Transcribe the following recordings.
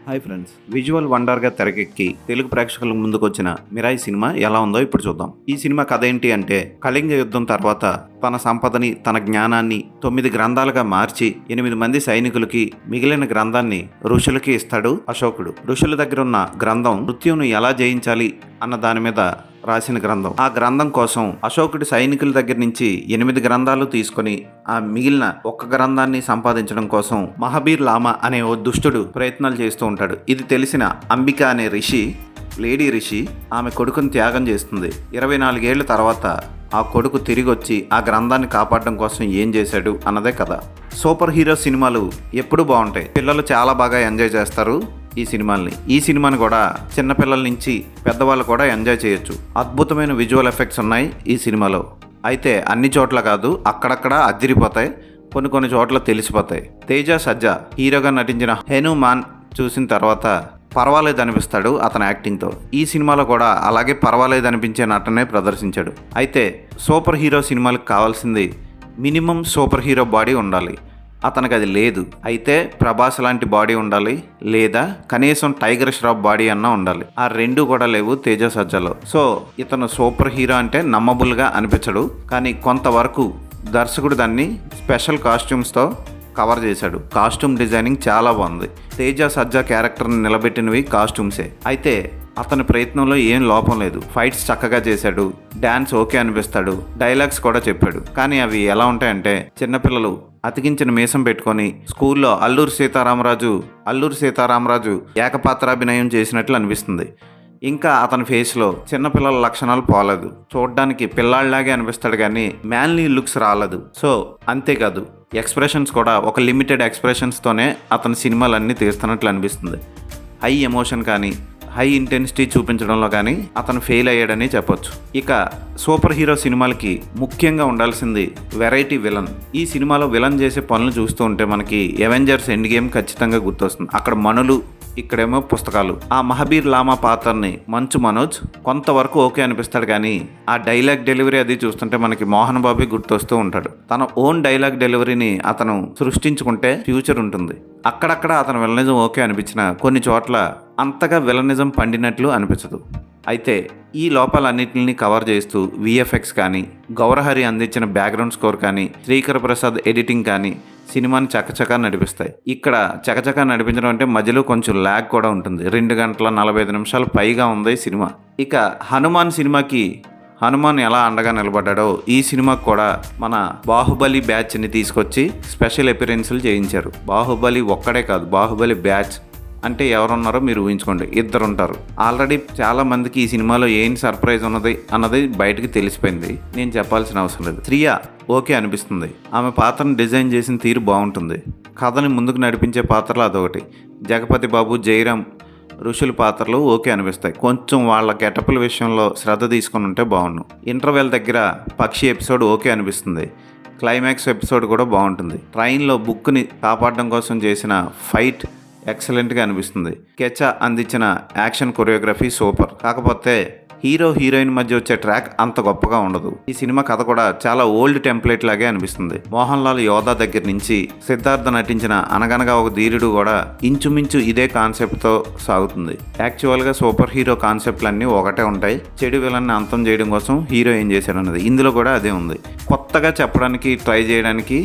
Hi friends, visual వండర్గా తెరకెక్కి Telugu ప్రేక్షకుల ముందుకు వచ్చిన మిరాయి సినిమా ఎలా ఉందో ఇప్పుడు చూద్దాం. ఈ సినిమా కథ ఏంటి అంటే, కళింగ యుద్ధం తర్వాత తన సంపదని, తన జ్ఞానాన్ని 9 గ్రంథాలుగా మార్చి 8 మంది సైనికులకి, మిగిలిన గ్రంథాన్ని ఋషులకి ఇస్తాడు అశోకుడు. ఋషుల దగ్గర ఉన్న గ్రంథం మృత్యువును ఎలా జయించాలి అన్న దాని మీద రాసిన గ్రంథం. ఆ గ్రంథం కోసం అశోకుడి సైనికుల దగ్గర నుంచి 8 గ్రంథాలు తీసుకొని ఆ మిగిలిన ఒక్క గ్రంథాన్ని సంపాదించడం కోసం మహాబీర్ లామా అనే ఓ దుష్టుడు ప్రయత్నాలు చేస్తూ ఉంటాడు. ఇది తెలిసిన అంబిక అనే లేడీ రిషి ఆమె కొడుకుని త్యాగం చేస్తుంది. 24 ఏళ్ల తర్వాత ఆ కొడుకు తిరిగి వచ్చి ఆ గ్రంథాన్ని కాపాడడం కోసం ఏం చేశాడు అన్నదే కథ. సూపర్ హీరో సినిమాలు ఎప్పుడూ బాగుంటాయి. పిల్లలు చాలా బాగా ఎంజాయ్ చేస్తారు ఈ సినిమాని కూడా చిన్నపిల్లల నుంచి పెద్దవాళ్ళు కూడా ఎంజాయ్ చేయొచ్చు. అద్భుతమైన విజువల్ ఎఫెక్ట్స్ ఉన్నాయి ఈ సినిమాలో. అయితే అన్ని చోట్ల కాదు, అక్కడక్కడ అదిరిపోతాయి, కొన్ని చోట్ల తెలిసిపోతాయి. తేజ సజ్జా హీరోగా నటించిన హనుమాన్ చూసిన తర్వాత పర్వాలేదు అనిపిస్తాడు అతని యాక్టింగ్తో. ఈ సినిమాలో కూడా అలాగే పర్వాలేదు అనిపించే నటనే ప్రదర్శించాడు. అయితే సూపర్ హీరో సినిమాలకు కావాల్సింది మినిమం సూపర్ హీరో బాడీ ఉండాలి. అతనికి అది లేదు. అయితే ప్రభాస్ లాంటి బాడీ ఉండాలి, లేదా కనీసం టైగర్ ష్రాఫ్ బాడీ అన్నా ఉండాలి. ఆ రెండు కూడా లేవు తేజ సజ్జలో. సో ఇతను సూపర్ హీరో అంటే నమ్మబుల్గా అనిపించడు. కానీ కొంతవరకు దర్శకుడు దాన్ని స్పెషల్ కాస్ట్యూమ్స్తో కవర్ చేశాడు. కాస్ట్యూమ్ డిజైనింగ్ చాలా బాగుంది. తేజ సజ్జా క్యారెక్టర్ని నిలబెట్టినవి కాస్ట్యూమ్సే. అయితే అతని ప్రయత్నంలో ఏం లోపం లేదు. ఫైట్స్ చక్కగా చేశాడు, డాన్స్ ఓకే అనిపిస్తాడు, డైలాగ్స్ కూడా చెప్పాడు. కానీ అవి ఎలా ఉంటాయంటే, చిన్నపిల్లలు అతికించిన మీసం పెట్టుకొని స్కూల్లో అల్లూరి సీతారామరాజు ఏకపాత్రాభినయం చేసినట్లు అనిపిస్తుంది. ఇంకా అతని ఫేస్లో చిన్నపిల్లల లక్షణాలు పోలేదు. చూడడానికి పిల్లాళ్లాగే అనిపిస్తాడు కానీ మ్యాన్లీ లుక్స్ రాలేదు. సో అంతేకాదు, ఎక్స్ప్రెషన్స్ కూడా ఒక లిమిటెడ్ ఎక్స్ప్రెషన్స్తోనే అతని సినిమాలన్నీ తీస్తున్నట్లు అనిపిస్తుంది. హై ఎమోషన్ కానీ హై ఇంటెన్సిటీ చూపించడంలో కానీ అతను ఫెయిల్ అయ్యాడని చెప్పొచ్చు. ఇక సూపర్ హీరో సినిమాలకి ముఖ్యంగా ఉండాల్సింది వెరైటీ విలన్. ఈ సినిమాలో విలన్ చేసే పనులు చూస్తూ ఉంటే మనకి అవెంజర్స్ ఎండ్ గేమ్ ఖచ్చితంగా గుర్తొస్తుంది. అక్కడ మనులు, ఇక్కడేమో పుస్తకాలు. ఆ మహాబీర్ లామా పాత్రని మంచు మనోజ్ కొంతవరకు ఓకే అనిపిస్తాడు కానీ ఆ డైలాగ్ డెలివరీ అది చూస్తుంటే మనకి మోహన్ బాబు గుర్తొస్తూ ఉంటాడు. తన ఓన్ డైలాగ్ డెలివరీని అతను సృష్టించుకుంటే ఫ్యూచర్ ఉంటుంది. అక్కడక్కడ అతను విలనిజం ఓకే అనిపించిన కొన్ని చోట్ల అంతగా విలనిజం పండినట్లు అనిపించదు. అయితే ఈ లోపాలన్నింటినీ కవర్ చేస్తూ విఎఫ్ఎక్స్ కానీ, గౌరహరి అందించిన బ్యాక్గ్రౌండ్ స్కోర్ కానీ, శ్రీకర్ ప్రసాద్ ఎడిటింగ్ కానీ సినిమాని చకచకా నడిపిస్తాయి. ఇక్కడ చకచకా నడిపించడం అంటే మధ్యలో కొంచెం ల్యాగ్ కూడా ఉంటుంది. 2 గంటల 45 నిమిషాలు పైగా ఉంది ఈ సినిమా. ఇక హనుమాన్ ఎలా అండగా నిలబడ్డాడో ఈ సినిమాకు కూడా మన బాహుబలి బ్యాచ్ని తీసుకొచ్చి స్పెషల్ అపిరెన్స్లు చేయించారు. బాహుబలి ఒక్కడే కాదు, బాహుబలి బ్యాచ్ అంటే ఎవరున్నారో మీరు ఊహించుకోండి, 2 ఉంటారు. ఆల్రెడీ చాలా మందికి ఈ సినిమాలో ఏం సర్ప్రైజ్ ఉన్నది అన్నది బయటకు తెలిసిపోయింది, నేను చెప్పాల్సిన అవసరం లేదు. శ్రియా ఓకే అనిపిస్తుంది. ఆమె పాత్రను డిజైన్ చేసిన తీరు బాగుంటుంది. కథని ముందుకు నడిపించే పాత్రలు అదొకటి. జగపతి బాబు, జయరాం ఋషుల పాత్రలు ఓకే అనిపిస్తాయి. కొంచెం వాళ్ళ గెటప్ల విషయంలో శ్రద్ధ తీసుకుని ఉంటే బాగుండు. ఇంటర్వెల్ దగ్గర పక్షి ఎపిసోడ్ ఓకే అనిపిస్తుంది. క్లైమాక్స్ ఎపిసోడ్ కూడా బాగుంటుంది. ట్రైన్లో బుక్ని కాపాడడం కోసం చేసిన ఫైట్ ఎక్సలెంట్గా అనిపిస్తుంది. కెచా అందించిన యాక్షన్ కొరియోగ్రఫీ సూపర్. కాకపోతే హీరో హీరోయిన్ మధ్య వచ్చే ట్రాక్ అంత గొప్పగా ఉండదు. ఈ సినిమా కథ కూడా చాలా ఓల్డ్ టెంప్లెట్ లాగే అనిపిస్తుంది. మోహన్ లాల్ యోధా దగ్గర నుంచి సిద్ధార్థ నటించిన అనగనగా ఒక ధీరుడు కూడా ఇంచుమించు ఇదే కాన్సెప్ట్తో సాగుతుంది. యాక్చువల్గా సూపర్ హీరో కాన్సెప్ట్లన్నీ ఒకటే ఉంటాయి. చెడు విలన్ని అంతం చేయడం కోసం హీరో ఏం చేశాడన్నది ఇందులో కూడా అదే ఉంది. కొత్తగా చెప్పడానికి ట్రై చేయడానికి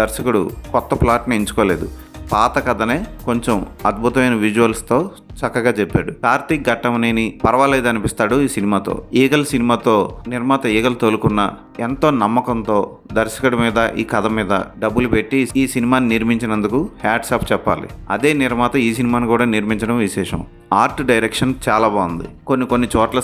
దర్శకుడు కొత్త ప్లాట్ని ఎంచుకోలేదు. పాత కథనే కొంచెం అద్భుతమైన విజువల్స్తో చక్కగా చెప్పాడు. కార్తీక్ ఘట్టమనేని పర్వాలేదు అనిపిస్తాడు ఈ సినిమాతో. ఈగల్ సినిమాతో నిర్మాత ఈగలు తోలుకున్న ఎంతో నమ్మకంతో దర్శకుడి మీద, ఈ కథ మీద డబ్బులు పెట్టి ఈ సినిమాని నిర్మించినందుకు హ్యాట్స్ ఆఫ్ చెప్పాలి. అదే నిర్మాత ఈ సినిమాని కూడా నిర్మించడం విశేషం. ఆర్ట్ డైరెక్షన్ చాలా బాగుంది. కొన్ని చోట్ల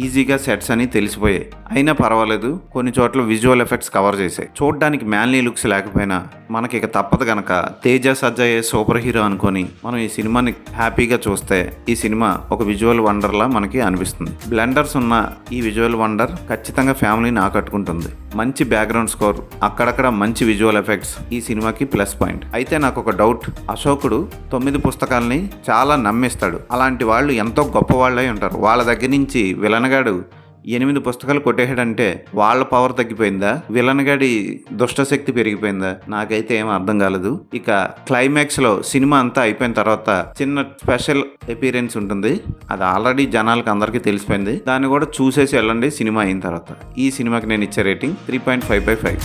ఈజీగా సెట్స్ అని తెలిసిపోయాయి. అయినా పర్వాలేదు, కొన్ని చోట్ల విజువల్ ఎఫెక్ట్స్ కవర్ చేశాయి. చూడడానికి మ్యాన్లీ లుక్స్ లేకపోయినా మనకి ఇక తప్పదు గనక తేజ సజ్జాయే సూపర్ హీరో అనుకొని మనం ఈ సినిమాని హ్యాపీగా చూస్తే ఈ సినిమా ఒక విజువల్ వండర్లా మనకి అనిపిస్తుంది. బ్లెండర్స్ ఉన్న ఈ విజువల్ వండర్ ఖచ్చితంగా ఫ్యామిలీని ఆకట్టుకుంటుంది. మంచి బ్యాక్గ్రౌండ్ స్కోర్, అక్కడక్కడ మంచి విజువల్ ఎఫెక్ట్స్ ఈ సినిమాకి ప్లస్ పాయింట్. అయితే నాకు ఒక డౌట్, అశోకుడు 9 పుస్తకాలని చాలా నమ్మిస్తాడు. అలాంటి వాళ్ళు ఎంతో గొప్ప వాళ్ళై ఉంటారు. వాళ్ళ దగ్గర నుంచి విలనగాడు 8 పుస్తకాలు కొట్టేసాడంటే వాళ్ళ పవర్ తగ్గిపోయిందా, విలన్ గడి దుష్టశక్తి పెరిగిపోయిందా, నాకైతే ఏం అర్థం కాలేదు. ఇక క్లైమాక్స్ లో సినిమా అంతా అయిపోయిన తర్వాత చిన్న స్పెషల్ అపీరెన్స్ ఉంటుంది. అది ఆల్రెడీ జనాలకు అందరికీ తెలిసిపోయింది. దాన్ని కూడా చూసేసి వెళ్ళండి సినిమా అయిన తర్వాత. ఈ సినిమాకి నేను ఇచ్చే రేటింగ్ 3.5/5.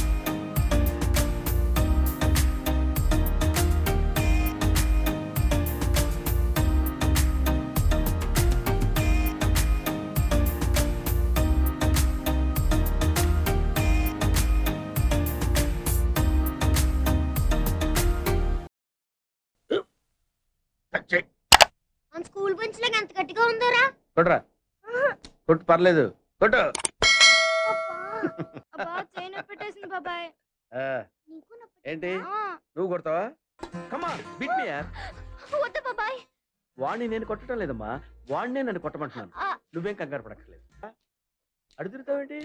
మన స్కూల్ బెంచ్ లాగా ఎంత గట్టిగా ఉందోరా. కొట్రా, కొట్టు, పర్లేదు, కొట్టు. అబ్బా చైన్ పెట్టేసింది బాబాయ్. ఆ, ఏంటి నువ్వు కొడతావా? కమా బీట్ మీ యార్. వద్దు బాబాయ్. వాడిని నేను కొట్టడం లేదమ్మా, వాడినే నన్ను కొట్టమంటున్నాను. నువ్వేం కంగారు పడక్కర్లేదు. అడుగుతావేంటి?